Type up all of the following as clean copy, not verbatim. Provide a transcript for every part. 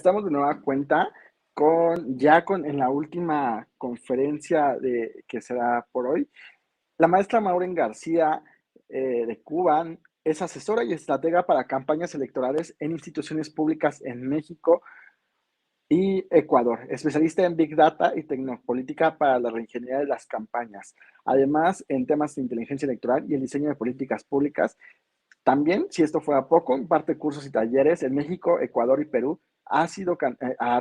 estamos de nueva cuenta en la última conferencia que será por hoy. La maestra Maureen García de Cuba es asesora y estratega para campañas electorales en instituciones públicas en México y Ecuador, especialista en Big Data y tecnopolítica para la reingeniería de las campañas. Además, en temas de inteligencia electoral y el diseño de políticas públicas. También, si esto fuera poco, imparte cursos y talleres en México, Ecuador y Perú. Ha sido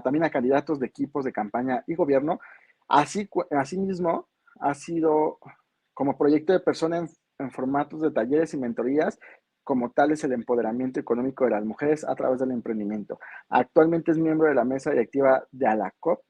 también a candidatos de equipos de campaña y gobierno. Asimismo, ha sido como proyecto de persona en formatos de talleres y mentorías, como tal es el empoderamiento económico de las mujeres a través del emprendimiento. Actualmente es miembro de la mesa directiva de ALACOP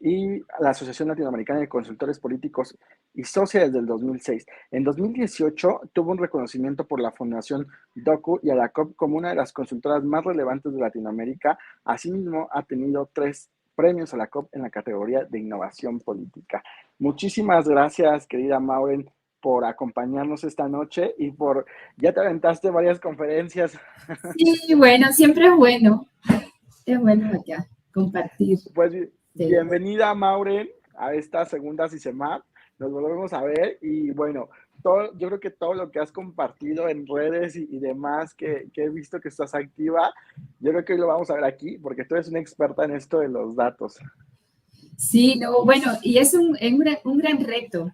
y la Asociación Latinoamericana de Consultores Políticos y socia desde el 2006. En 2018 tuvo un reconocimiento por la Fundación DOCU y ALACOP como una de las consultoras más relevantes de Latinoamérica. Asimismo, ha tenido 3 premios ALACOP en la categoría de innovación política. Muchísimas gracias, querida Maureen, por acompañarnos esta noche y ya te aventaste varias conferencias. Sí, bueno, siempre es bueno acá compartir. Pues bienvenida, Maureen, a esta segunda CICEMAP. Nos volvemos a ver y bueno, yo creo que todo lo que has compartido en redes y demás que he visto que estás activa, yo creo que hoy lo vamos a ver aquí porque tú eres una experta en esto de los datos. Sí, no, bueno, y es un gran reto.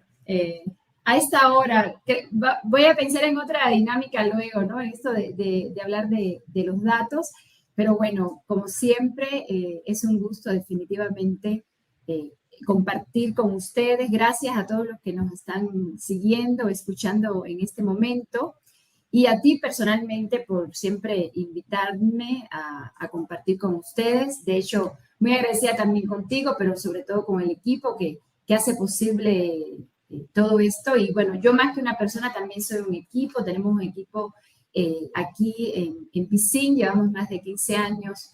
A esta hora, voy a pensar en otra dinámica luego, ¿no? Esto de hablar de los datos, pero bueno, como siempre, es un gusto definitivamente compartir con ustedes. Gracias a todos los que nos están siguiendo, escuchando en este momento. Y a ti personalmente por siempre invitarme a compartir con ustedes. De hecho, muy agradecida también contigo, pero sobre todo con el equipo que hace posible todo esto. Y bueno, yo más que una persona también soy un equipo. Tenemos un equipo aquí en PICIN, llevamos más de 15 años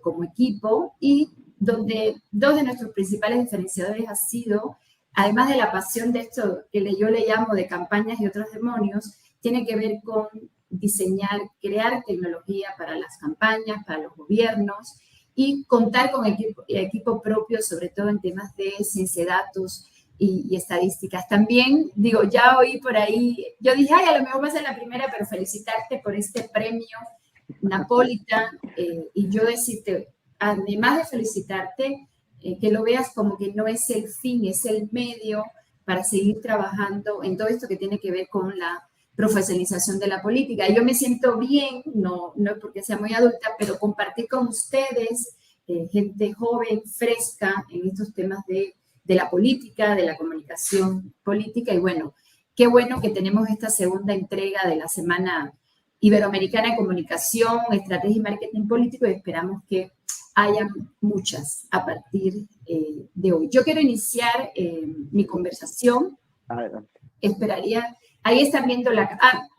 como equipo y donde 2 de nuestros principales diferenciadores ha sido, además de la pasión de esto que yo le llamo de campañas y otros demonios, tiene que ver con diseñar, crear tecnología para las campañas, para los gobiernos y contar con equipo propio, sobre todo en temas de ciencia de datos y estadísticas. También, digo, ya oí por ahí, yo dije, ay, a lo mejor va a ser la primera, pero felicitarte por este premio Napolitan y yo decirte, además de felicitarte, que lo veas como que no es el fin, es el medio para seguir trabajando en todo esto que tiene que ver con la profesionalización de la política. Yo me siento bien, no porque sea muy adulta, pero compartir con ustedes, gente joven, fresca en estos temas de la política, de la comunicación política. Y bueno, qué bueno que tenemos esta segunda entrega de la Semana Iberoamericana de Comunicación, Estrategia y Marketing Político y esperamos que haya muchas a partir de hoy. Yo quiero iniciar mi conversación. Adelante. Esperaría. Ahí están viendo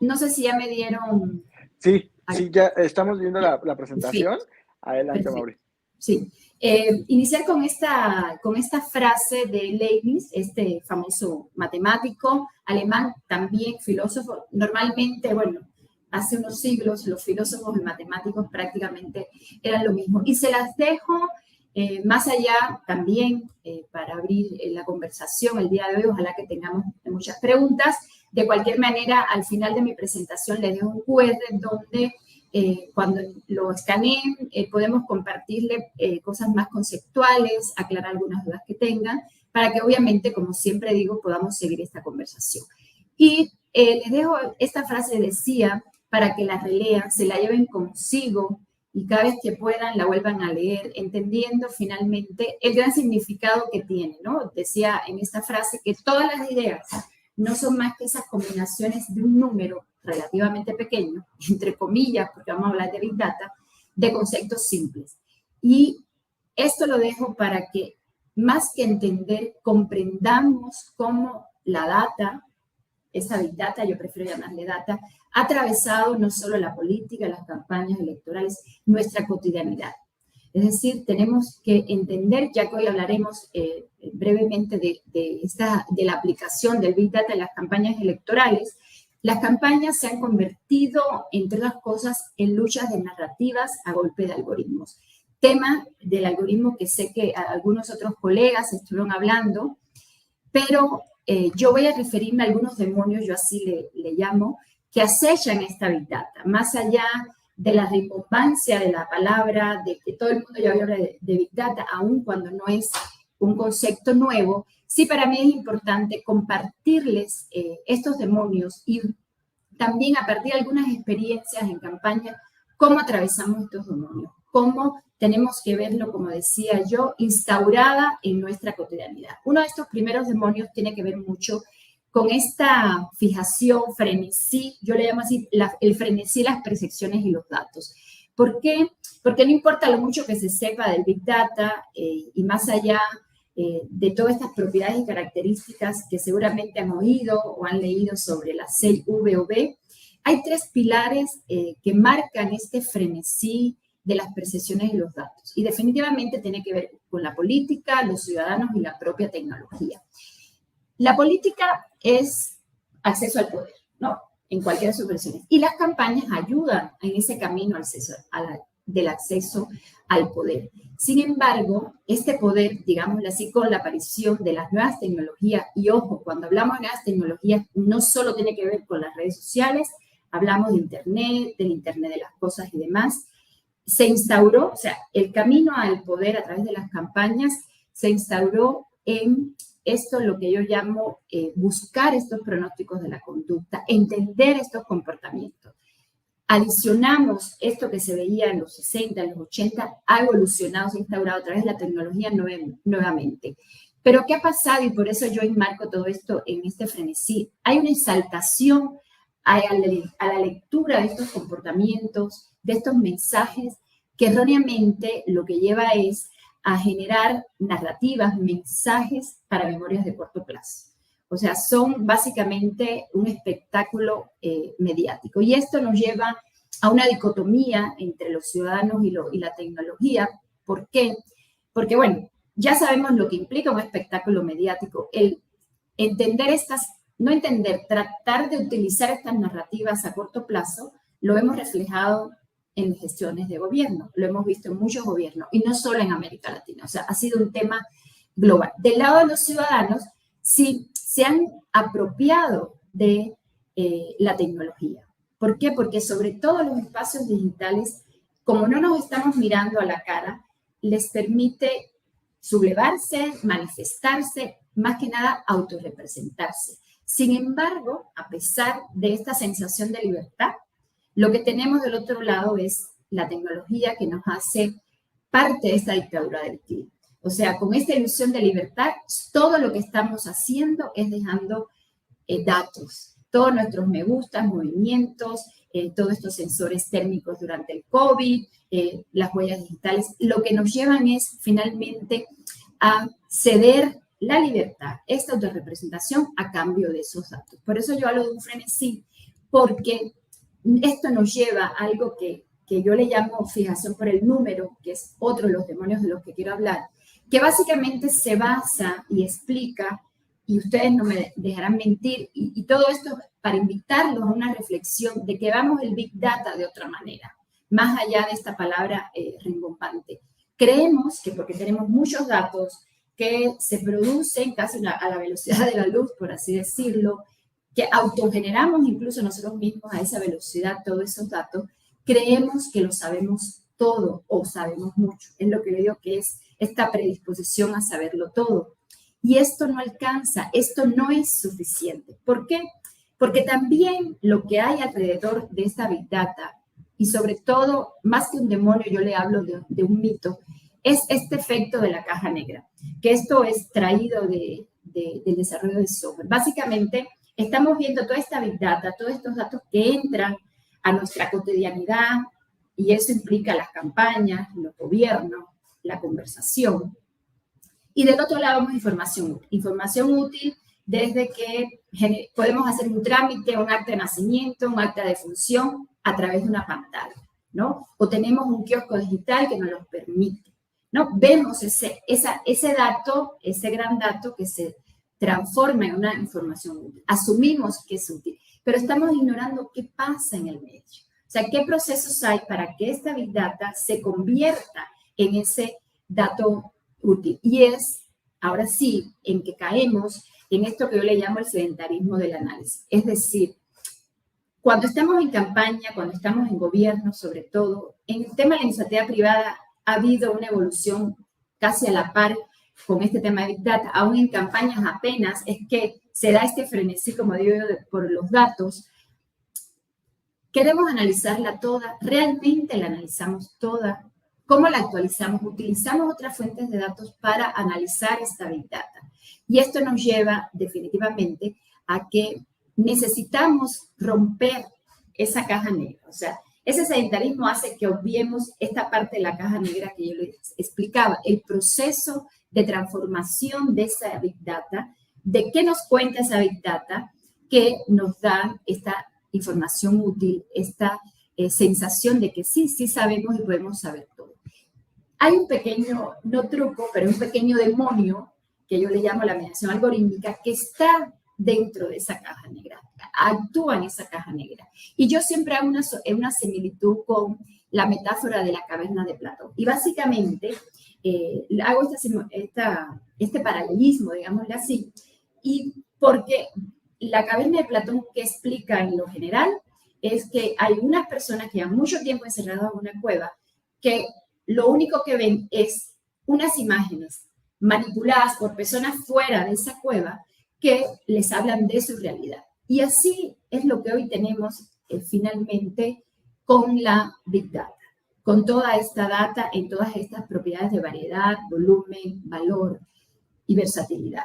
no sé si ya me dieron. Sí, ya estamos viendo la presentación. Perfecto. Adelante, Mauri. Sí. Iniciar con esta frase de Leibniz, este famoso matemático alemán, también filósofo. Normalmente, bueno, hace unos siglos los filósofos y matemáticos prácticamente eran lo mismo. Y se las dejo más allá también para abrir la conversación el día de hoy. Ojalá que tengamos muchas preguntas. De cualquier manera, al final de mi presentación les dejo un QR donde cuando lo escaneen podemos compartirle cosas más conceptuales, aclarar algunas dudas que tengan, para que obviamente, como siempre digo, podamos seguir esta conversación. Y les dejo esta frase, decía, para que la relean, se la lleven consigo y cada vez que puedan la vuelvan a leer, entendiendo finalmente el gran significado que tiene, ¿no? Decía en esta frase que todas las ideas no son más que esas combinaciones de un número relativamente pequeño, entre comillas, porque vamos a hablar de Big Data, de conceptos simples. Y esto lo dejo para que, más que entender, comprendamos cómo la data, esta Big Data, yo prefiero llamarle data, ha atravesado no solo la política, las campañas electorales, nuestra cotidianidad. Es decir, tenemos que entender, ya que hoy hablaremos brevemente de la aplicación del Big Data en las campañas electorales. Las campañas se han convertido, entre otras cosas, en luchas de narrativas a golpe de algoritmos. tema del algoritmo que sé que algunos otros colegas estuvieron hablando, pero yo voy a referirme a algunos demonios, yo así le llamo, que acechan esta Big Data, más allá de la rimbombancia de la palabra, de que todo el mundo ya habla de Big Data, aun cuando no es un concepto nuevo. Sí, para mí es importante compartirles estos demonios y también a partir de algunas experiencias en campaña, cómo atravesamos estos demonios, cómo tenemos que verlo, como decía yo, instaurada en nuestra cotidianidad. Uno de estos primeros demonios tiene que ver mucho con esta fijación, frenesí, yo le llamo así, el frenesí, las percepciones y los datos. ¿Por qué? Porque no importa lo mucho que se sepa del Big Data y más allá de todas estas propiedades y características que seguramente han oído o han leído sobre las 6 V o B, hay 3 pilares que marcan este frenesí de las percepciones y los datos. Y definitivamente tiene que ver con la política, los ciudadanos y la propia tecnología. La política es acceso al poder, ¿no? En cualquiera de sus versiones. Y las campañas ayudan en ese camino del acceso al poder. Sin embargo, este poder, digámoslo así, con la aparición de las nuevas tecnologías, y ojo, cuando hablamos de nuevas tecnologías, no solo tiene que ver con las redes sociales, hablamos de Internet, del Internet de las cosas y demás, se instauró, o sea, el camino al poder a través de las campañas se instauró en esto, lo que yo llamo buscar estos pronósticos de la conducta, entender estos comportamientos. Adicionamos esto que se veía en los 60, en los 80, ha evolucionado, se ha instaurado a través de la tecnología nuevamente. Pero ¿qué ha pasado? Y por eso yo enmarco todo esto en este frenesí. Hay una exaltación a la lectura de estos comportamientos, de estos mensajes, que erróneamente lo que lleva es a generar narrativas, mensajes para memorias de corto plazo. O sea, son básicamente un espectáculo mediático. Y esto nos lleva a una dicotomía entre los ciudadanos y la tecnología. ¿Por qué? Porque, bueno, ya sabemos lo que implica un espectáculo mediático. El tratar de utilizar estas narrativas a corto plazo, lo hemos reflejado en gestiones de gobierno. Lo hemos visto en muchos gobiernos y no solo en América Latina. O sea, ha sido un tema global. Del lado de los ciudadanos, sí se han apropiado de la tecnología. ¿Por qué? Porque sobre todo los espacios digitales, como no nos estamos mirando a la cara, les permite sublevarse, manifestarse, más que nada autorrepresentarse. Sin embargo, a pesar de esta sensación de libertad, lo que tenemos del otro lado es la tecnología que nos hace parte de esta dictadura del clic. O sea, con esta ilusión de libertad, todo lo que estamos haciendo es dejando datos. Todos nuestros me gustas, movimientos, todos estos sensores térmicos durante el COVID, las huellas digitales, lo que nos llevan es finalmente a ceder la libertad, esta autorrepresentación a cambio de esos datos. Por eso yo hablo de un frenesí, porque esto nos lleva a algo que yo le llamo fijación por el número, que es otro de los demonios de los que quiero hablar, que básicamente se basa y explica, y ustedes no me dejarán mentir, y todo esto para invitarlos a una reflexión de que vamos el Big Data de otra manera, más allá de esta palabra rimbombante. Creemos que porque tenemos muchos datos que se producen casi a la velocidad de la luz, por así decirlo, que autogeneramos incluso nosotros mismos a esa velocidad todos esos datos, creemos que lo sabemos todo o sabemos mucho. Es lo que le digo que es esta predisposición a saberlo todo. Y esto no alcanza, esto no es suficiente. ¿Por qué? Porque también lo que hay alrededor de esta Big Data, y sobre todo, más que un demonio, yo le hablo de un mito, es este efecto de la caja negra, que esto es traído del desarrollo de software. Básicamente, estamos viendo toda esta Big Data, todos estos datos que entran a nuestra cotidianidad, y eso implica las campañas, los gobiernos, la conversación. Y del otro lado vemos información útil desde que podemos hacer un trámite, un acta de nacimiento, un acta de función a través de una pantalla, ¿no? O tenemos un kiosco digital que nos lo permite, ¿no? Vemos ese dato, ese gran dato que se transforma en una información útil. Asumimos que es útil, pero estamos ignorando qué pasa en el medio. O sea, qué procesos hay para que esta Big Data se convierta en ese dato útil. Y es, ahora sí, en que caemos en esto que yo le llamo el sedentarismo del análisis. Es decir, cuando estamos en campaña, cuando estamos en gobierno, sobre todo, en el tema de la iniciativa privada ha habido una evolución casi a la par con este tema de Big Data. Aún en campañas apenas es que se da este frenesí, como digo yo, por los datos. Queremos analizarla toda, realmente la analizamos toda. ¿Cómo la actualizamos? Utilizamos otras fuentes de datos para analizar esta Big Data. Y esto nos lleva definitivamente a que necesitamos romper esa caja negra. O sea, ese sedentarismo hace que obviemos esta parte de la caja negra que yo les explicaba, el proceso de transformación de esa Big Data, de qué nos cuenta esa Big Data que nos da esta información útil, esta sensación de que sí sabemos y podemos saber todo. Hay un pequeño, no truco, pero un pequeño demonio, que yo le llamo la mediación algorítmica, que está dentro de esa caja negra, actúa en esa caja negra. Y yo siempre hago una similitud con la metáfora de la caverna de Platón. Y básicamente hago este paralelismo, digámosle así, y porque la caverna de Platón, que explica en lo general, es que hay unas personas que llevan mucho tiempo encerradas en una cueva, que lo único que ven es unas imágenes manipuladas por personas fuera de esa cueva que les hablan de su realidad. Y así es lo que hoy tenemos finalmente con la Big Data, con toda esta data en todas estas propiedades de variedad, volumen, valor y versatilidad.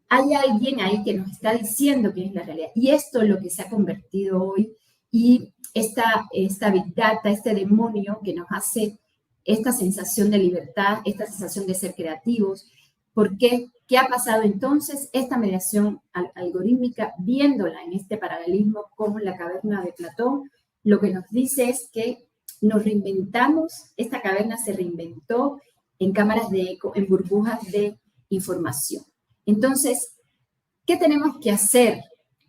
Hay alguien ahí que nos está diciendo qué es la realidad. Y esto es lo que se ha convertido hoy. Y esta Big Data, este demonio que nos hace esta sensación de libertad, esta sensación de ser creativos. ¿Por qué? ¿Qué ha pasado entonces? Esta mediación algorítmica, viéndola en este paralelismo con la caverna de Platón, lo que nos dice es que nos reinventamos, esta caverna se reinventó en cámaras de eco, en burbujas de información. Entonces, ¿qué tenemos que hacer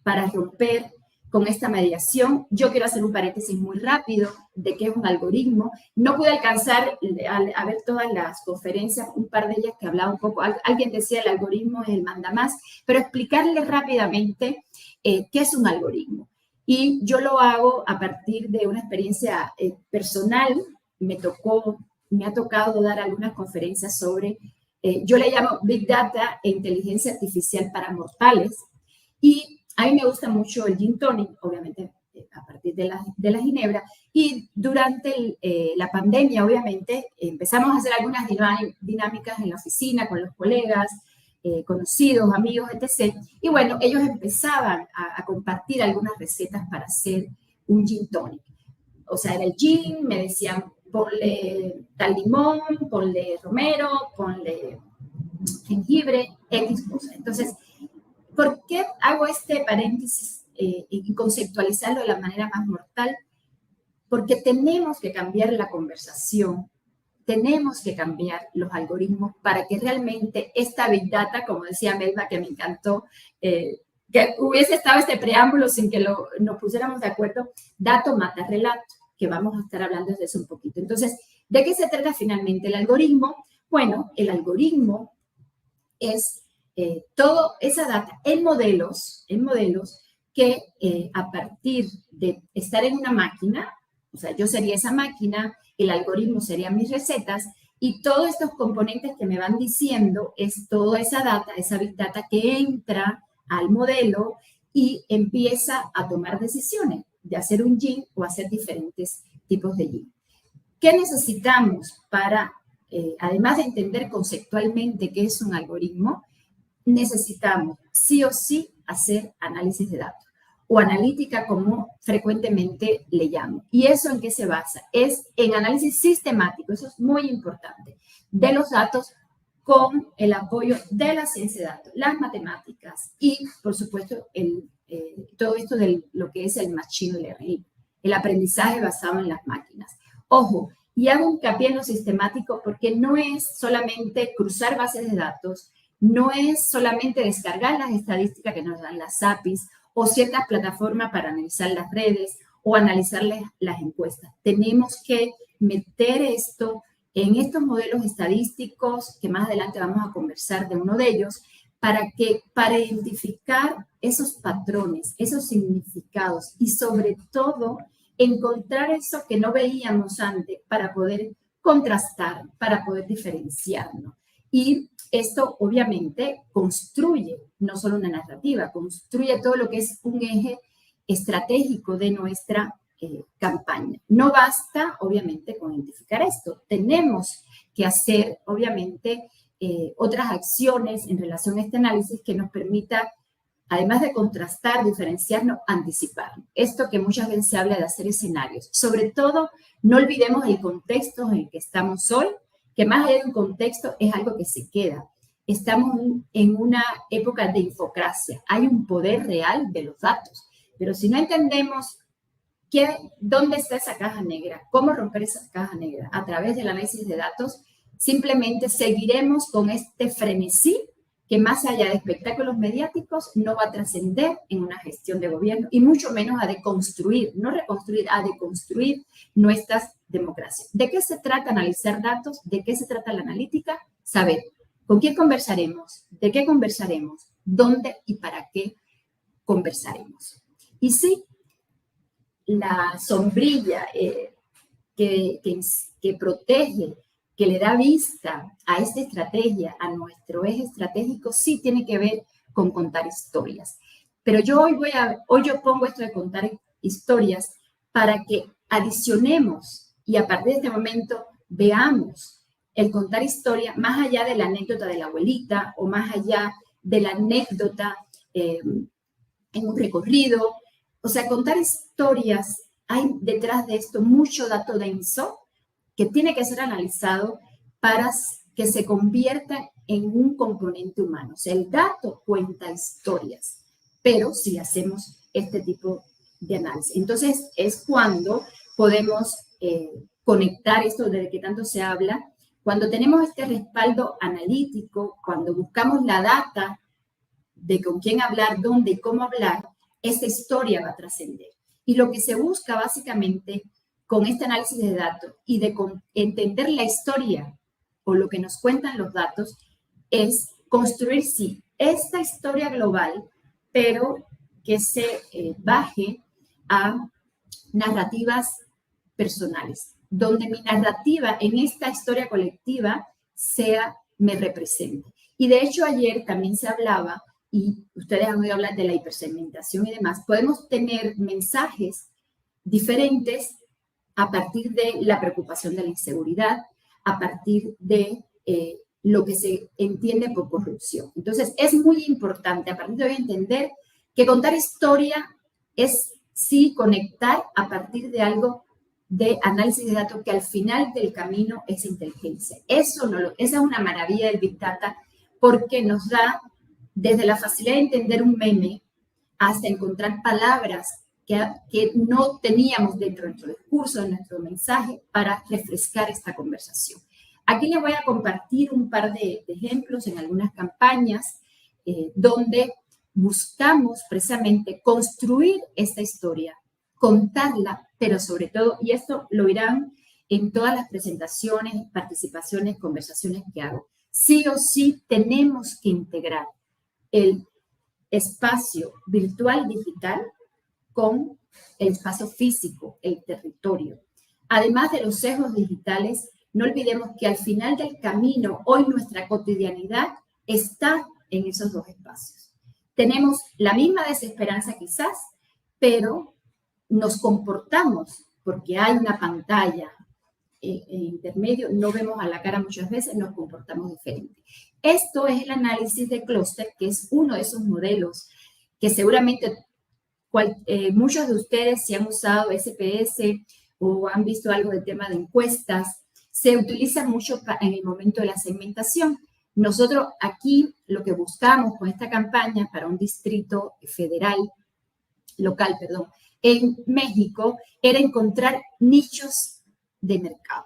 para romper con esta mediación? Yo quiero hacer un paréntesis muy rápido de qué es un algoritmo. No pude alcanzar a ver todas las conferencias, un par de ellas que hablaba un poco. Alguien decía el algoritmo es el mandamás, pero explicarles rápidamente qué es un algoritmo. Y yo lo hago a partir de una experiencia personal. Me ha tocado dar algunas conferencias sobre, yo le llamo Big Data e Inteligencia Artificial para Mortales. Y a mí me gusta mucho el gin tonic, obviamente a partir de la ginebra. Y durante la pandemia, obviamente, empezamos a hacer algunas dinámicas en la oficina con los colegas, conocidos, amigos, etc. Y bueno, ellos empezaban a compartir algunas recetas para hacer un gin tonic. O sea, era el gin, me decían, ponle tal limón, ponle romero, ponle jengibre, X cosa. Entonces, ¿por qué hago este paréntesis y conceptualizarlo de la manera más mortal? Porque tenemos que cambiar la conversación, tenemos que cambiar los algoritmos para que realmente esta Big Data, como decía Melba, que me encantó, que hubiese estado este preámbulo sin que nos pusiéramos de acuerdo, dato mata relato, que vamos a estar hablando de eso un poquito. Entonces, ¿de qué se trata finalmente el algoritmo? Bueno, el algoritmo es toda esa data en modelos que a partir de estar en una máquina, o sea, yo sería esa máquina, el algoritmo serían mis recetas y todos estos componentes que me van diciendo es toda esa data, esa Big Data que entra al modelo y empieza a tomar decisiones de hacer un gin o hacer diferentes tipos de gin. ¿Qué necesitamos para, además de entender conceptualmente qué es un algoritmo? Necesitamos sí o sí hacer análisis de datos o analítica, como frecuentemente le llamo. ¿Y eso en qué se basa? Es en análisis sistemático, eso es muy importante, de los datos con el apoyo de la ciencia de datos, las matemáticas y, por supuesto, todo esto de lo que es el machine learning, el aprendizaje basado en las máquinas. Ojo, y hago hincapié en lo sistemático porque no es solamente cruzar bases de datos, no es solamente descargar las estadísticas que nos dan las APIs o ciertas plataformas para analizar las redes o analizar las encuestas. Tenemos que meter esto en estos modelos estadísticos, que más adelante vamos a conversar de uno de ellos, para identificar esos patrones, esos significados y sobre todo encontrar eso que no veíamos antes para poder contrastar, para poder diferenciarnos. Y esto obviamente construye no solo una narrativa, construye todo lo que es un eje estratégico de nuestra campaña. No basta, obviamente, con identificar esto. Tenemos que hacer, obviamente, otras acciones en relación a este análisis que nos permita, además de contrastar, diferenciarnos, anticipar. Esto que muchas veces se habla de hacer escenarios. Sobre todo, no olvidemos el contexto en el que estamos hoy, que más allá de un contexto es algo que se queda. Estamos en una época de infocracia. Hay un poder real de los datos. Pero si no entendemos dónde está esa caja negra, cómo romper esa caja negra a través del análisis de datos, simplemente seguiremos con este frenesí que más allá de espectáculos mediáticos no va a trascender en una gestión de gobierno y mucho menos a deconstruir, no reconstruir, a deconstruir nuestras democracias. ¿De qué se trata analizar datos? ¿De qué se trata la analítica? Saber con quién conversaremos, de qué conversaremos, dónde y para qué conversaremos. Y sí, la sombrilla que protege, que le da vista a esta estrategia, a nuestro eje estratégico, sí tiene que ver con contar historias. Pero hoy yo pongo esto de contar historias para que adicionemos y a partir de este momento veamos el contar historia más allá de la anécdota de la abuelita o más allá de la anécdota en un recorrido. O sea, contar historias, hay detrás de esto mucho dato denso que tiene que ser analizado para que se convierta en un componente humano. O sea, el dato cuenta historias, pero si hacemos este tipo de análisis. Entonces, es cuando podemos conectar esto de que tanto se habla, cuando tenemos este respaldo analítico, cuando buscamos la data de con quién hablar, dónde y cómo hablar, esta historia va a trascender. Y lo que se busca básicamente con este análisis de datos y de entender la historia o lo que nos cuentan los datos es construir, sí, esta historia global, pero que se baje a narrativas personales, donde mi narrativa en esta historia colectiva me represente. Y de hecho ayer también se hablaba, y ustedes han oído hablar de la hipersegmentación y demás, podemos tener mensajes diferentes a partir de la preocupación de la inseguridad, a partir de lo que se entiende por corrupción. Entonces, es muy importante a partir de hoy entender que contar historia es sí conectar a partir de algo de análisis de datos que al final del camino es inteligencia. Esa es una maravilla del Big Data porque nos da desde la facilidad de entender un meme hasta encontrar palabras que no teníamos dentro de nuestro discurso, de nuestro mensaje, para refrescar esta conversación. Aquí les voy a compartir un par de ejemplos en algunas campañas donde buscamos precisamente construir esta historia, contarla, pero sobre todo, y esto lo irán en todas las presentaciones, participaciones, conversaciones que hago, sí o sí tenemos que integrar el espacio virtual digital con el espacio físico, el territorio. Además de los sesgos digitales, no olvidemos que al final del camino, hoy nuestra cotidianidad está en esos dos espacios. Tenemos la misma desesperanza quizás, pero nos comportamos porque hay una pantalla en intermedio, no vemos a la cara muchas veces, nos comportamos diferente. Esto es el análisis de clúster, que es uno de esos modelos que seguramente muchos de ustedes, si han usado SPS o han visto algo del tema de encuestas, se utiliza mucho en el momento de la segmentación. Nosotros aquí lo que buscamos con esta campaña para un distrito local, en México, era encontrar nichos de mercado,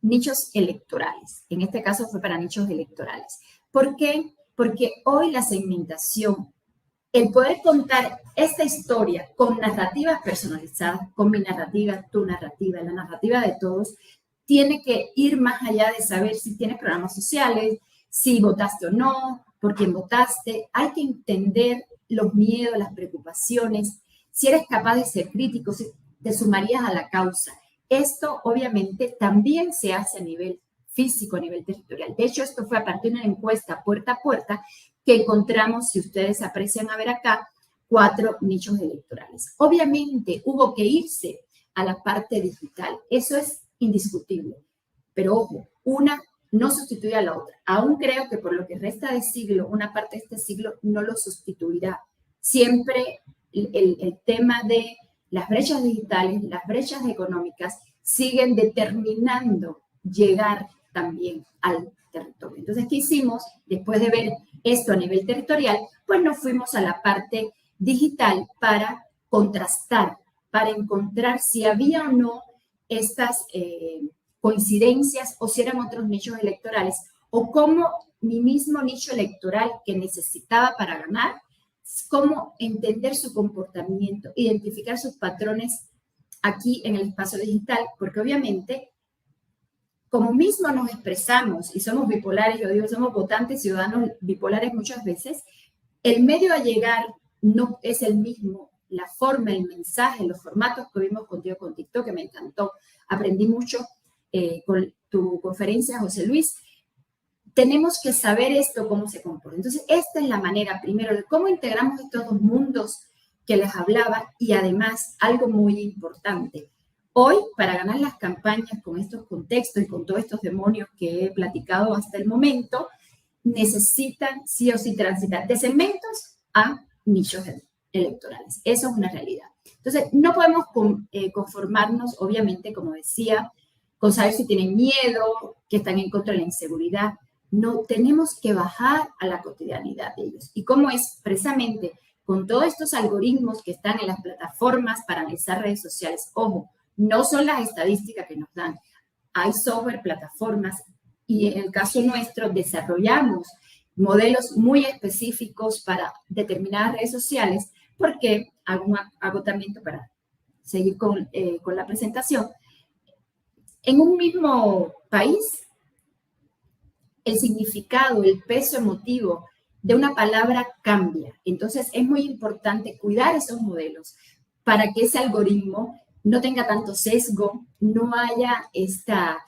nichos electorales. En este caso fue para nichos electorales. ¿Por qué? Porque hoy la segmentación, el poder contar esta historia con narrativas personalizadas, con mi narrativa, tu narrativa, la narrativa de todos, tiene que ir más allá de saber si tienes programas sociales, si votaste o no, por quién votaste. Hay que entender los miedos, las preocupaciones. Si eres capaz de ser crítico, si te sumarías a la causa. Esto obviamente también se hace a nivel físico, a nivel territorial. De hecho, esto fue a partir de una encuesta puerta a puerta que encontramos, si ustedes aprecian a ver acá, 4 nichos electorales. Obviamente hubo que irse a la parte digital. Eso es indiscutible. Pero ojo, una no sustituye a la otra. Aún creo que por lo que resta de siglo, una parte de este siglo no lo sustituirá. Siempre el tema de las brechas digitales, las brechas económicas, siguen determinando llegar también al territorio. Entonces, ¿qué hicimos? Después de ver esto a nivel territorial, pues nos fuimos a la parte digital para contrastar, para encontrar si había o no estas coincidencias o si eran otros nichos electorales o cómo mi mismo nicho electoral que necesitaba para ganar, cómo entender su comportamiento, identificar sus patrones aquí en el espacio digital, porque obviamente como mismo nos expresamos y somos bipolares, yo digo, somos votantes ciudadanos bipolares muchas veces, el medio a llegar no es el mismo, la forma, el mensaje, los formatos que vimos contigo con TikTok, que me encantó, aprendí mucho con tu conferencia, José Luis. Tenemos que saber esto, cómo se comporta. Entonces, esta es la manera, primero, de cómo integramos estos dos mundos que les hablaba y además, algo muy importante. Hoy, para ganar las campañas con estos contextos y con todos estos demonios que he platicado hasta el momento, necesitan sí o sí transitar de segmentos a nichos electorales. Eso es una realidad. Entonces, no podemos conformarnos, obviamente, como decía, con saber si tienen miedo, que están en contra de la inseguridad. No, tenemos que bajar a la cotidianidad de ellos. Y cómo es precisamente con todos estos algoritmos que están en las plataformas para analizar redes sociales. Ojo, no son las estadísticas que nos dan. Hay software, plataformas, y en el caso nuestro desarrollamos modelos muy específicos para determinadas redes sociales, porque hago un agotamiento para seguir con la presentación. En un mismo país, el significado, el peso emotivo de una palabra cambia. Entonces, es muy importante cuidar esos modelos para que ese algoritmo no tenga tanto sesgo, no haya esta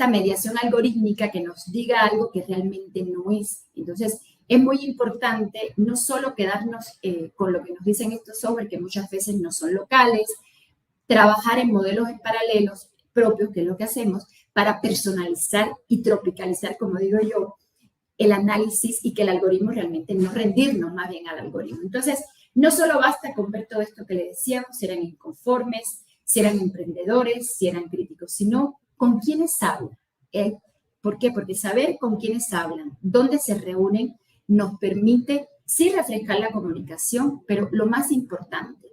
mediación algorítmica que nos diga algo que realmente no es. Entonces, es muy importante no solo quedarnos con lo que nos dicen estos software, que muchas veces no son locales, trabajar en modelos en paralelos propios, que es lo que hacemos, para personalizar y tropicalizar, como digo yo, el análisis y que el algoritmo realmente no rendirnos más bien al algoritmo. Entonces, no solo basta con ver todo esto que le decíamos, si eran inconformes, si eran emprendedores, si eran críticos, sino con quiénes hablan. ¿Por qué? Porque saber con quiénes hablan, dónde se reúnen, nos permite sí refrescar la comunicación, pero lo más importante,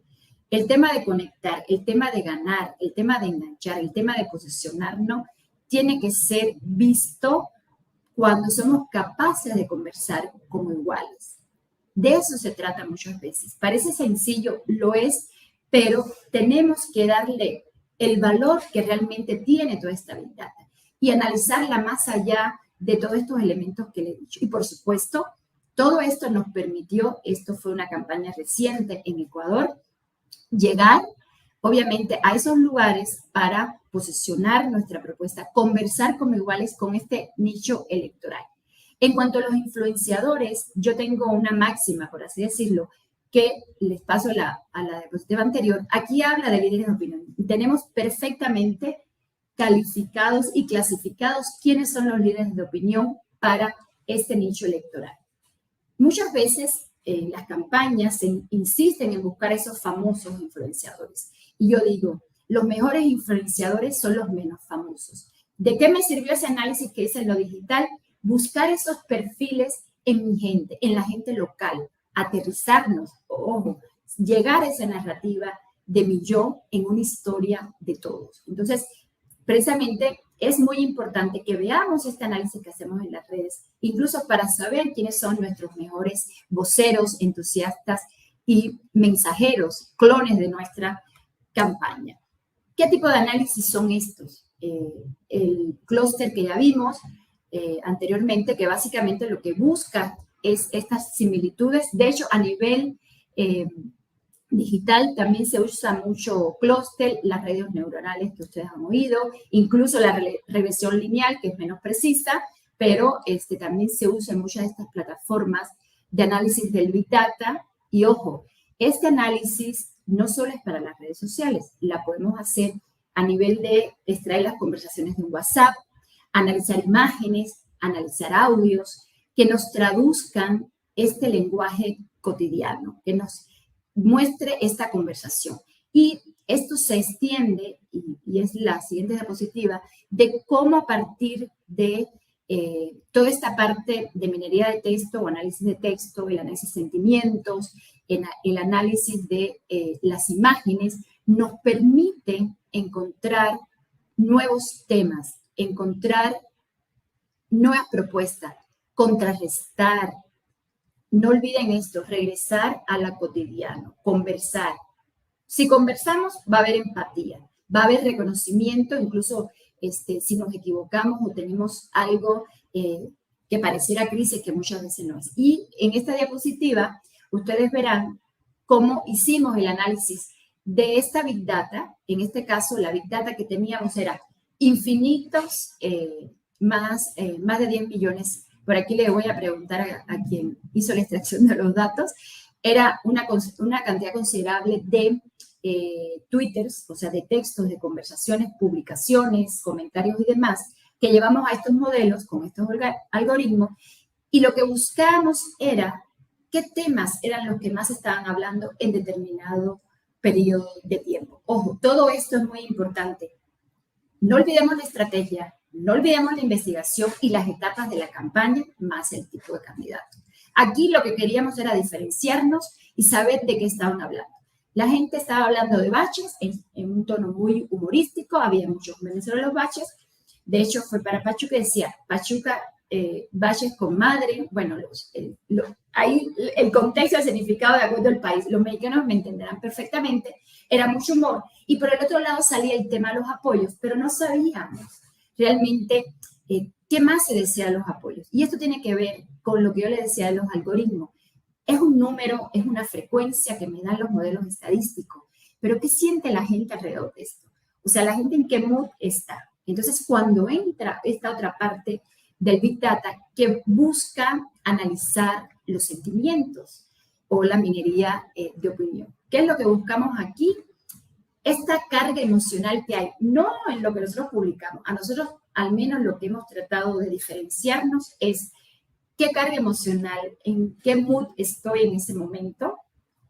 el tema de conectar, el tema de ganar, el tema de enganchar, el tema de posicionarnos, tiene que ser visto cuando somos capaces de conversar como iguales. De eso se trata muchas veces. Parece sencillo, lo es, pero tenemos que darle el valor que realmente tiene toda esta Big Data y analizarla más allá de todos estos elementos que le he dicho. Y por supuesto, todo esto nos permitió, esto fue una campaña reciente en Ecuador, llegar obviamente a esos lugares para posicionar nuestra propuesta, conversar como iguales con este nicho electoral. En cuanto a los influenciadores, yo tengo una máxima, por así decirlo, que les paso a la diapositiva anterior. Aquí habla de líderes de opinión. Tenemos perfectamente calificados y clasificados quiénes son los líderes de opinión para este nicho electoral. Muchas veces las campañas insisten en buscar esos famosos influenciadores. Y yo digo, los mejores influenciadores son los menos famosos. ¿De qué me sirvió ese análisis que hice en lo digital? Buscar esos perfiles en mi gente, en la gente local, aterrizarnos, ojo, llegar a esa narrativa de mi yo en una historia de todos. Entonces, precisamente es muy importante que veamos este análisis que hacemos en las redes, incluso para saber quiénes son nuestros mejores voceros, entusiastas y mensajeros, clones de nuestra campaña. ¿Qué tipo de análisis son estos? el clúster que ya vimos anteriormente, que básicamente lo que busca es estas similitudes. De hecho, a nivel digital también se usa mucho clúster, las redes neuronales que ustedes han oído, incluso la regresión lineal, que es menos precisa, pero también se usa en muchas de estas plataformas de análisis del Big Data. Y ojo, este análisis no solo es para las redes sociales, la podemos hacer a nivel de extraer las conversaciones de un WhatsApp, analizar imágenes, analizar audios, que nos traduzcan este lenguaje cotidiano, que nos muestre esta conversación. Y esto se extiende, y es la siguiente diapositiva, de cómo a partir de toda esta parte de minería de texto o análisis de texto, el análisis de sentimientos, el análisis de las imágenes, nos permite encontrar nuevos temas, encontrar nuevas propuestas, contrarrestar. No olviden esto, regresar a lo cotidiano, conversar. Si conversamos, va a haber empatía, va a haber reconocimiento, incluso si nos equivocamos o tenemos algo que pareciera crisis, que muchas veces no es. Y en esta diapositiva, ustedes verán cómo hicimos el análisis de esta Big Data. En este caso, la Big Data que teníamos era infinitos, más de 10 millones. Por aquí le voy a preguntar a quien hizo la extracción de los datos. Era una cantidad considerable de twitters, o sea, de textos, de conversaciones, publicaciones, comentarios y demás, que llevamos a estos modelos con estos algoritmos, y lo que buscábamos era qué temas eran los que más estaban hablando en determinado periodo de tiempo. Ojo, todo esto es muy importante. No olvidemos la estrategia, no olvidemos la investigación y las etapas de la campaña, más el tipo de candidato. Aquí lo que queríamos era diferenciarnos y saber de qué estaban hablando. La gente estaba hablando de baches en un tono muy humorístico, había muchos memes sobre los baches. De hecho, fue para Pachuca, decía, Pachuca, baches con madre. Bueno, ahí el contexto, el significado de acuerdo al país, los mexicanos me entenderán perfectamente, era mucho humor. Y por el otro lado salía el tema de los apoyos, pero no sabíamos realmente qué más se decía de los apoyos. Y esto tiene que ver con lo que yo le decía de los algoritmos. Es un número, es una frecuencia que me dan los modelos estadísticos, pero ¿qué siente la gente alrededor de esto? O sea, la gente en qué mood está. Entonces, cuando entra esta otra parte del Big Data que busca analizar los sentimientos o la minería de opinión. ¿Qué es lo que buscamos aquí? Esta carga emocional que hay, no en lo que nosotros publicamos. A nosotros, al menos lo que hemos tratado de diferenciarnos es qué carga emocional, en qué mood estoy en ese momento.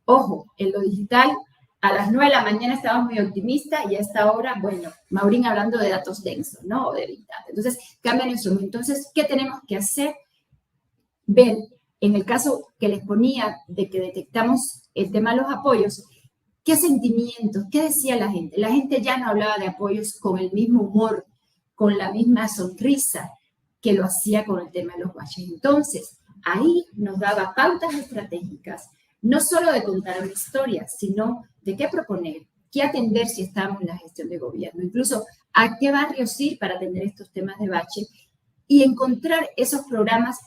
Ojo, en lo digital, a las 9 de la mañana estábamos muy optimistas y a esta hora, bueno, Maurín hablando de datos densos, ¿no? O de Big Data. Entonces, cambia nuestro mood. Entonces, ¿qué tenemos que hacer? Ver, en el caso que les ponía de que detectamos el tema de los apoyos, ¿qué sentimientos? ¿Qué decía la gente? La gente ya no hablaba de apoyos con el mismo humor, con la misma sonrisa que lo hacía con el tema de los baches. Entonces, ahí nos daba pautas estratégicas, no solo de contar una historia, sino de qué proponer, qué atender si estamos en la gestión de gobierno, incluso a qué barrios ir para atender estos temas de bache y encontrar esos programas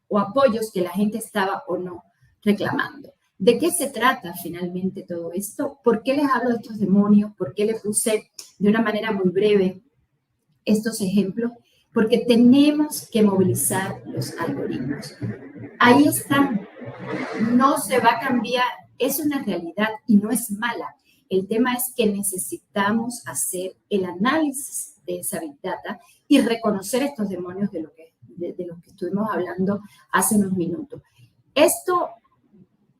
o apoyos que la gente estaba o no reclamando. ¿De qué se trata finalmente todo esto? ¿Por qué les hablo de estos demonios? ¿Por qué les puse de una manera muy breve estos ejemplos? Porque tenemos que movilizar los algoritmos. Ahí están, no se va a cambiar, es una realidad y no es mala. El tema es que necesitamos hacer el análisis de esa Big Data y reconocer estos demonios de lo que estuvimos hablando hace unos minutos. Esto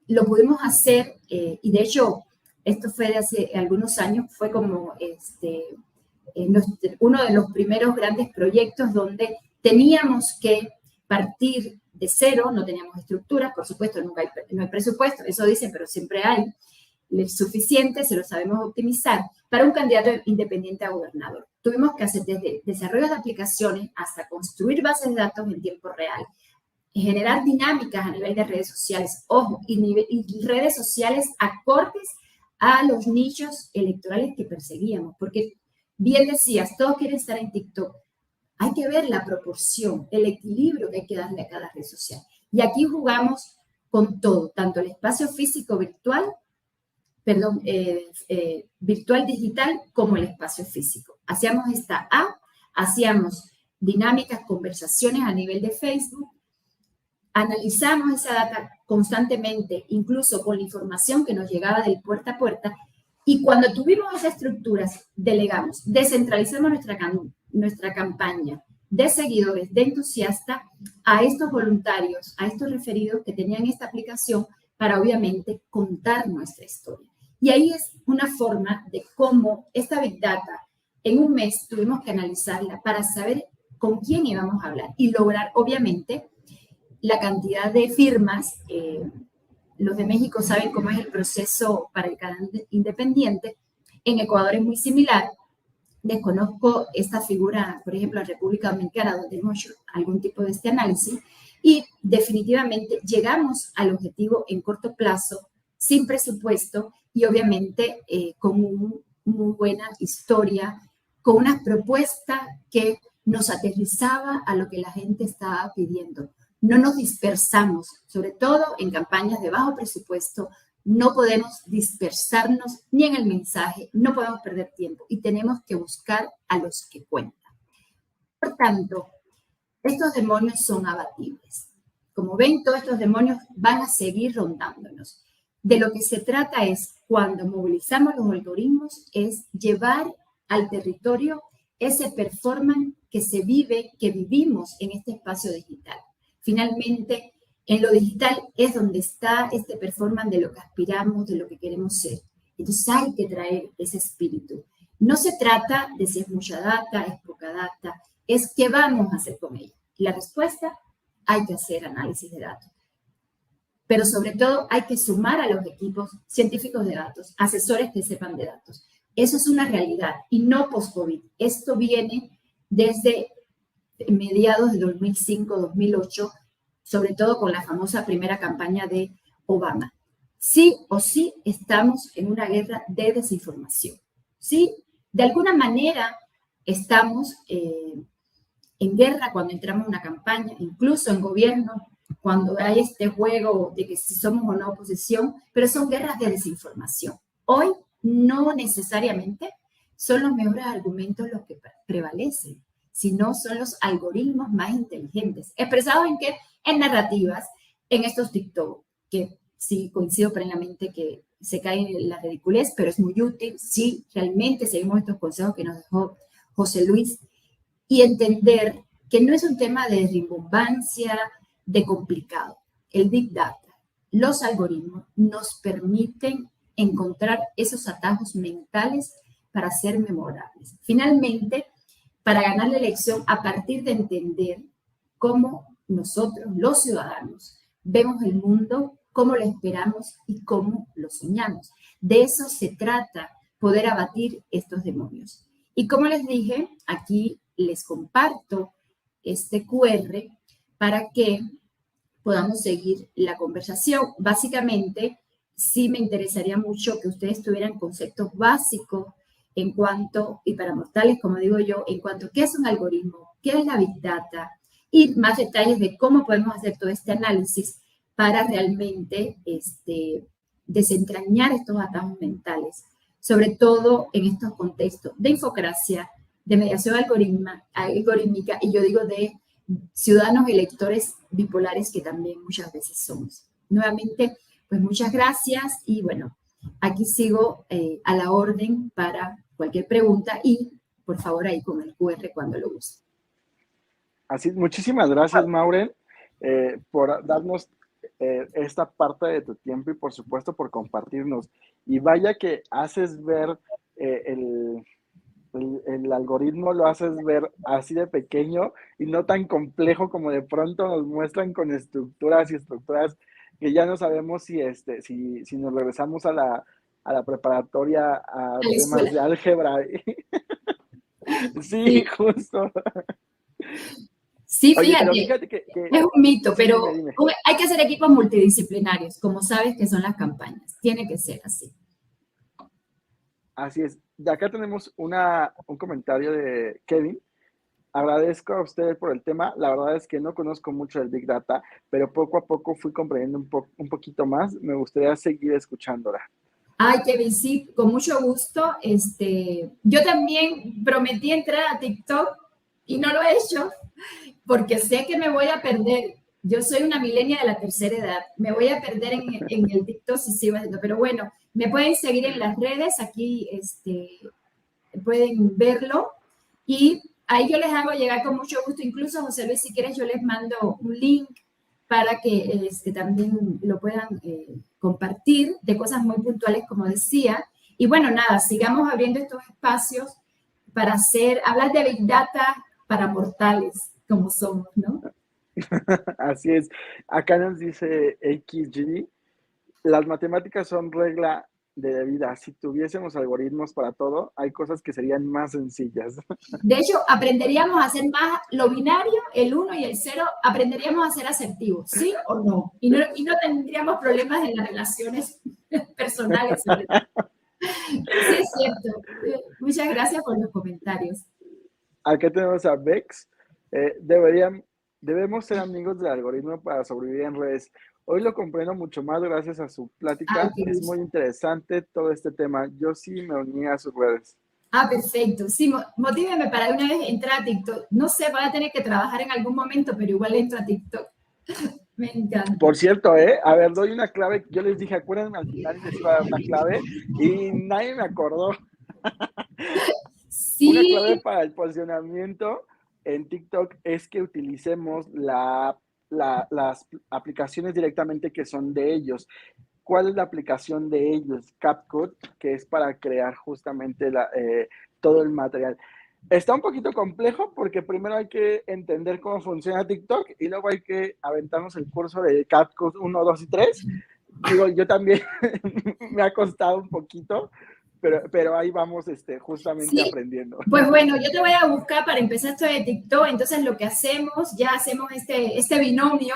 lo pudimos hacer, y de hecho, esto fue de hace algunos años, fue como uno de los primeros grandes proyectos donde teníamos que partir de cero, no teníamos estructura, por supuesto, nunca no hay presupuesto, eso dicen, pero siempre hay suficiente, se lo sabemos optimizar, para un candidato independiente a gobernador. Tuvimos que hacer desde desarrollo de aplicaciones hasta construir bases de datos en tiempo real, generar dinámicas a nivel de redes sociales, ojo, y redes sociales acordes a los nichos electorales que perseguíamos, porque bien decías, todos quieren estar en TikTok. Hay que ver la proporción, el equilibrio que hay que darle a cada red social. Y aquí jugamos con todo, tanto el espacio físico virtual, perdón, virtual digital, como el espacio físico. Hacíamos esta app, hacíamos dinámicas, conversaciones a nivel de Facebook, analizamos esa data constantemente, incluso con la información que nos llegaba del puerta a puerta, y cuando tuvimos esas estructuras, delegamos, descentralizamos nuestra campaña de seguidores, de entusiastas, a estos voluntarios, a estos referidos que tenían esta aplicación para obviamente contar nuestra historia. Y ahí es una forma de cómo esta Big Data, en un mes tuvimos que analizarla para saber con quién íbamos a hablar y lograr obviamente la cantidad de firmas. Los de México saben cómo es el proceso para el canal independiente. En Ecuador es muy similar. Desconozco esta figura, por ejemplo, en República Dominicana, donde hemos hecho algún tipo de este análisis, y definitivamente llegamos al objetivo en corto plazo, sin presupuesto y obviamente con una muy buena historia, con una propuesta que nos aterrizaba a lo que la gente estaba pidiendo. No nos dispersamos, sobre todo en campañas de bajo presupuesto. No podemos dispersarnos ni en el mensaje, no podemos perder tiempo y tenemos que buscar a los que cuentan. Por tanto, estos demonios son abatibles. Como ven, todos estos demonios van a seguir rondándonos. De lo que se trata es, cuando movilizamos los algoritmos, es llevar al territorio ese performance que se vive, que vivimos en este espacio digital. Finalmente, en lo digital es donde está este performance de lo que aspiramos, de lo que queremos ser. Entonces hay que traer ese espíritu. No se trata de si es mucha data, es poca data, es qué vamos a hacer con ella. Y la respuesta, hay que hacer análisis de datos. Pero sobre todo hay que sumar a los equipos científicos de datos, asesores que sepan de datos. Eso es una realidad y no post-COVID. Esto viene desde mediados de 2005-2008, sobre todo con la famosa primera campaña de Obama. Sí o sí estamos en una guerra de desinformación. Sí, de alguna manera estamos en guerra cuando entramos en una campaña, incluso en gobierno, cuando hay este juego de que si somos o no oposición, pero son guerras de desinformación. Hoy no necesariamente son los mejores argumentos los que prevalecen, sino son los algoritmos más inteligentes. ¿Expresados en qué? En narrativas, en estos TikTok, que sí coincido plenamente que se cae en la ridiculez, pero es muy útil. Sí, realmente seguimos estos consejos que nos dejó José Luis y entender que no es un tema de rimbombancia, de complicado. El Big Data, los algoritmos nos permiten encontrar esos atajos mentales para ser memorables. Finalmente, para ganar la elección a partir de entender cómo nosotros, los ciudadanos, vemos el mundo, cómo lo esperamos y cómo lo soñamos. De eso se trata, poder abatir estos demonios. Y como les dije, aquí les comparto este QR para que podamos seguir la conversación. Básicamente, sí me interesaría mucho que ustedes tuvieran conceptos básicos en cuanto, y para mortales, como digo yo, en cuanto a qué es un algoritmo, qué es la Big Data, y más detalles de cómo podemos hacer todo este análisis para realmente desentrañar estos atajos mentales, sobre todo en estos contextos de infocracia, de mediación algorítmica, y yo digo de ciudadanos electores bipolares que también muchas veces somos. Nuevamente, pues muchas gracias y bueno, aquí sigo a la orden para cualquier pregunta y por favor ahí con el QR cuando lo use. Así, muchísimas gracias, Maureen, por darnos esta parte de tu tiempo y por supuesto por compartirnos. Y vaya que haces ver el algoritmo, lo haces ver así de pequeño y no tan complejo como de pronto nos muestran con estructuras y estructuras que ya no sabemos si nos regresamos a la preparatoria a temas de álgebra. Sí, justo. Sí, Oye, pero fíjate, fíjate que es un mito, sí, pero dime. hay que hacer equipos multidisciplinarios, como sabes que son las campañas. Tiene que ser así. Así es. De acá tenemos un comentario de Kevin. Agradezco a ustedes por el tema. La verdad es que no conozco mucho del Big Data, pero poco a poco fui comprendiendo un poquito más. Me gustaría seguir escuchándola. Ay, Kevin, sí, con mucho gusto. Yo también prometí entrar a TikTok y no lo he hecho porque sé que me voy a perder. Yo soy una milenia de la tercera edad. Me voy a perder en el TikTok si sigo haciendo. Pero bueno, me pueden seguir en las redes. Aquí pueden verlo. Y ahí yo les hago llegar con mucho gusto. Incluso, José Luis, si quieres, yo les mando un link para que también lo puedan compartir de cosas muy puntuales, como decía. Y bueno, nada, sigamos abriendo estos espacios para hablar de Big Data para mortales, como somos, ¿no? Así es. Acá nos dice XGD, las matemáticas son regla de vida. Si tuviésemos algoritmos para todo, hay cosas que serían más sencillas. De hecho, aprenderíamos a hacer más lo binario, el uno y el 0, aprenderíamos a ser asertivos, ¿sí o no? Y no tendríamos problemas en las relaciones personales, sobre todo. Sí, es cierto. Muchas gracias por los comentarios. Acá tenemos a Bex. Debemos ser amigos del algoritmo para sobrevivir en redes. Hoy lo comprendo mucho más gracias a su Ay, plática. qué Es muy gusto. interesante todo este tema. Yo sí me uní a sus redes. Ah, perfecto. Sí, motíveme para una vez entrar a TikTok. No sé, voy a tener que trabajar en algún momento, pero igual entro a TikTok. Me encanta. Por cierto, a ver, doy una clave. Yo les dije, acuérdenme al final y les iba a dar una clave y nadie me acordó. Una clave Sí, para el posicionamiento en TikTok es que utilicemos las aplicaciones directamente que son de ellos. ¿Cuál es la aplicación de ellos? CapCut, que es para crear justamente todo el material. Está un poquito complejo porque primero hay que entender cómo funciona TikTok y luego hay que aventarnos el curso de CapCut 1, 2 y 3. Digo, yo también me ha costado un poquito, pero ahí vamos justamente sí. aprendiendo. Pues bueno, yo te voy a buscar para empezar esto de TikTok. Entonces, lo que hacemos, ya hacemos este binomio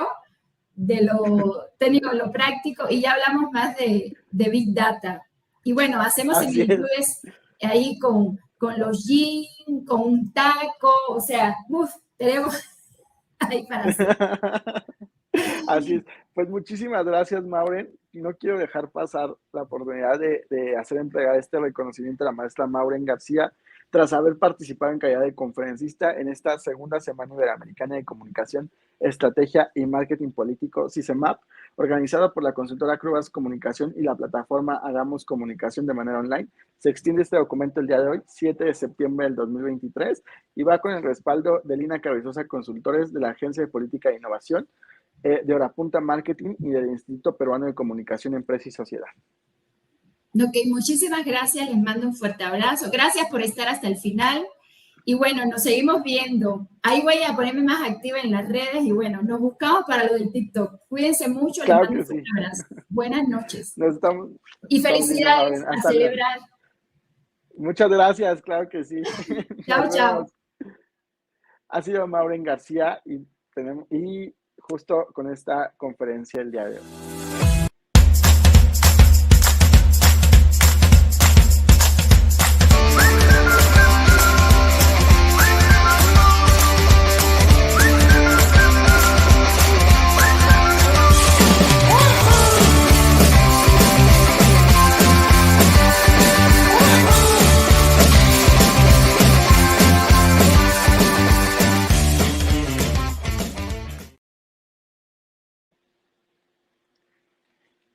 de lo técnico a lo práctico y ya hablamos más de Big Data. Y bueno, hacemos Así es. similitudes ahí con los jeans, con un taco, o sea, tenemos ahí para hacer. Así es. Pues muchísimas gracias, Mauren. No quiero dejar pasar la oportunidad de hacer entrega de este reconocimiento a la maestra Mauren García, tras haber participado en calidad de conferencista en esta segunda Semana Iberoamericana de Comunicación, Estrategia y Marketing Político, CICEMAP, organizada por la consultora Crubas Comunicación y la plataforma Hagamos Comunicación de manera online. Se extiende este documento el día de hoy, 7 de septiembre del 2023, y va con el respaldo de Lina Carrizosa Consultores de la Agencia de Política e Innovación, de Horapunta Marketing y del Instituto Peruano de Comunicación, Empresa y Sociedad. Ok, muchísimas gracias, les mando un fuerte abrazo. Gracias por estar hasta el final. Y bueno, nos seguimos viendo. Ahí voy a ponerme más activa en las redes y bueno, nos buscamos para lo del TikTok. Cuídense mucho, les Claro mando un que fuerte sí. abrazo. Buenas noches Nos y estamos viendo, felicidades Maureen. a Hasta luego. celebrar. Muchas gracias, claro que sí. Chao, Nos chao. vemos. Ha sido Maureen García y justo con esta conferencia el día de hoy.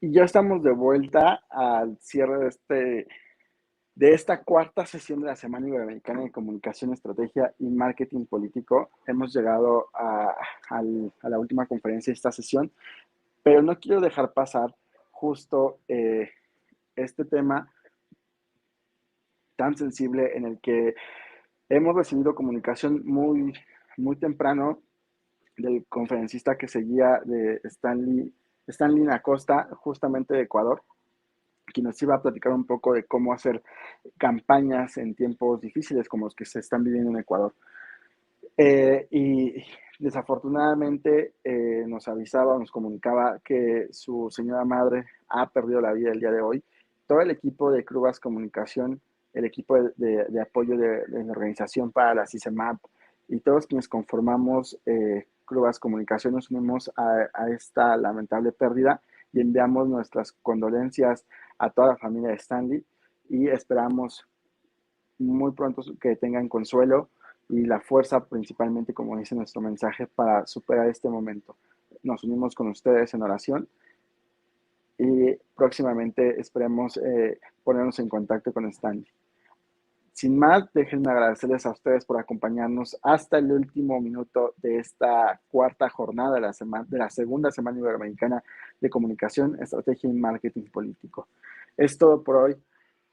Y ya estamos de vuelta al cierre de esta cuarta sesión de la Semana Iberoamericana de Comunicación, Estrategia y Marketing Político. Hemos llegado a la última conferencia de esta sesión, pero no quiero dejar pasar justo este tema tan sensible en el que hemos recibido comunicación muy, muy temprano del conferencista que seguía de Stanley Acosta, justamente de Ecuador, quien nos iba a platicar un poco de cómo hacer campañas en tiempos difíciles como los que se están viviendo en Ecuador. Y desafortunadamente nos avisaba, nos comunicaba que su señora madre ha perdido la vida el día de hoy. Todo el equipo de Crubas Comunicación el equipo de apoyo de la organización para la CICEMAP y todos quienes conformamos Clubas Comunicación nos unimos a esta lamentable pérdida y enviamos nuestras condolencias a toda la familia de Stanley y esperamos muy pronto que tengan consuelo y la fuerza principalmente, como dice nuestro mensaje, para superar este momento. Nos unimos con ustedes en oración y próximamente esperemos ponernos en contacto con Stanley. Sin más, déjenme agradecerles a ustedes por acompañarnos hasta el último minuto de esta cuarta jornada de la segunda semana iberoamericana de comunicación, estrategia y marketing político. Es todo por hoy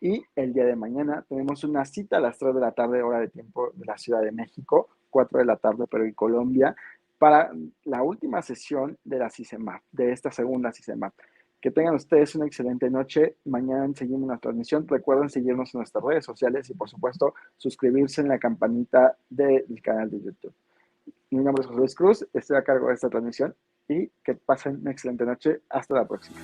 y el día de mañana tenemos una cita a las 3 de la tarde, hora de tiempo de la Ciudad de México, 4 de la tarde, pero en Colombia, para la última sesión de la CICEMAP, de esta segunda CICEMAP. Que tengan ustedes una excelente noche. Mañana seguimos la transmisión. Recuerden seguirnos en nuestras redes sociales y, por supuesto, suscribirse en la campanita del canal de YouTube. Mi nombre es José Luis Cruz. Estoy a cargo de esta transmisión y que pasen una excelente noche. Hasta la próxima.